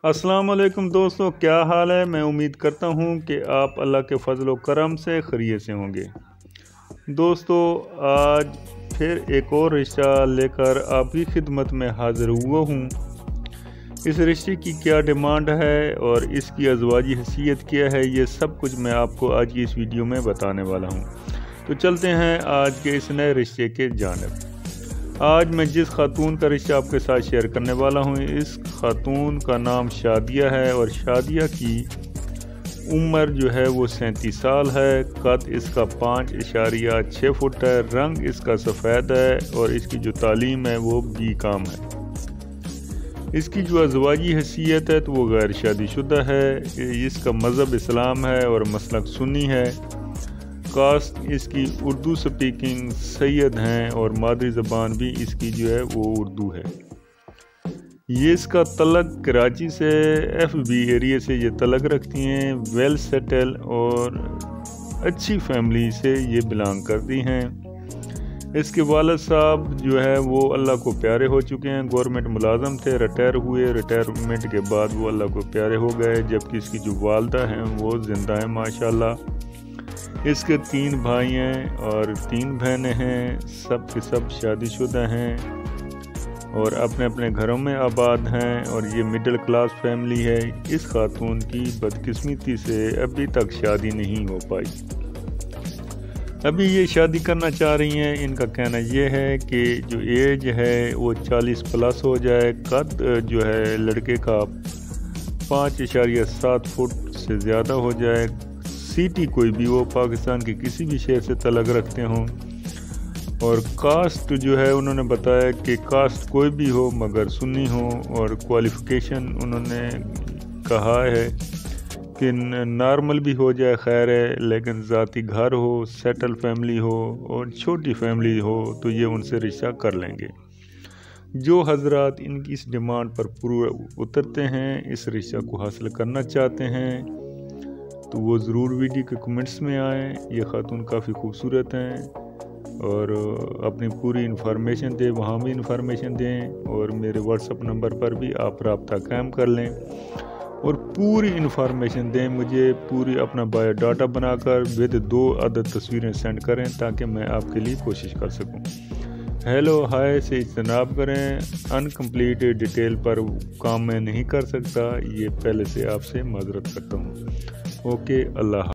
अस्सलाम वालेकुम दोस्तों, क्या हाल है। मैं उम्मीद करता हूँ कि आप अल्लाह के फजल व करम से खैरियत से होंगे। दोस्तों, आज फिर एक और रिश्ता लेकर आपकी खिदमत में हाज़िर हुआ हूँ। इस रिश्ते की क्या डिमांड है और इसकी अज़वाजी हैसियत क्या है, ये सब कुछ मैं आपको आज की इस वीडियो में बताने वाला हूँ। तो चलते हैं आज के इस नए रिश्ते के जानिब। आज मैं जिस खातून का रिश्ता आपके साथ शेयर करने वाला हूँ, इस खातून का नाम शादिया है और शादिया की उम्र जो है वो 37 साल है। कद इसका 5.6 फुट है। रंग इसका सफ़ेद है और इसकी जो तालीम है वो BCom है। इसकी जो अज़वाजी हैसियत है तो वो गैर शादीशुदा है। इसका मज़हब इस्लाम है और मसलक सुन्नी है। कास्ट इसकी उर्दू स्पीकिंग सैयद हैं और मादरी ज़बान भी इसकी जो है वो उर्दू है। ये इसका तलक कराची से FB एरिया से ये तलक रखती हैं। वेल सेटल और अच्छी फैमिली से ये बिलोंग करती हैं। इसके वालिद साहब जो है वो अल्लाह को प्यारे हो चुके हैं। गवर्नमेंट मुलाजम थे, रिटायर हुए। रिटायरमेंट के बाद वो अल्लाह को प्यारे हो गए। जबकि इसकी जो वालदा हैं वो ज़िंदा हैं माशाल्लाह। इसके 3 भाई हैं और 3 बहनें हैं। सब के सब शादीशुदा हैं और अपने अपने घरों में आबाद हैं और ये मिडिल क्लास फैमिली है। इस खातून की बदकिस्मती से अभी तक शादी नहीं हो पाई। अभी ये शादी करना चाह रही हैं। इनका कहना ये है कि जो एज है वो 40 प्लस हो जाए। कद जो है लड़के का 5.7 फुट से ज़्यादा हो जाए। सिटी कोई भी हो, पाकिस्तान के किसी भी शहर से तलक रखते हों। और कास्ट जो है उन्होंने बताया कि कास्ट कोई भी हो मगर सुन्नी हो। और क्वालिफ़िकेशन उन्होंने कहा है कि नॉर्मल भी हो जाए खैर है, लेकिन ज़ाती घर हो, सेटल फैमिली हो और छोटी फैमिली हो तो ये उनसे रिश्ता कर लेंगे। जो हजरात इनकी इस डिमांड पर पूरा उतरते हैं, इस रिश्ता को हासिल करना चाहते हैं, तो वो ज़रूर वीडियो के कमेंट्स में आएँ। ये खातून काफ़ी खूबसूरत हैं और अपनी पूरी इन्फॉर्मेशन दें, वहाँ भी इन्फॉर्मेशन दें और मेरे व्हाट्सअप नंबर पर भी आप रब्ता कायम कर लें और पूरी इन्फॉर्मेशन दें। मुझे पूरी अपना बायोडाटा बनाकर विद 2 अदद तस्वीरें सेंड करें ताकि मैं आपके लिए कोशिश कर सकूं। हेलो हाय से इज्तनाब करें। अनकम्प्लीट डिटेल पर काम मैं नहीं कर सकता, ये पहले से आपसे माजरत करता हूँ। ओके, अल्लाह।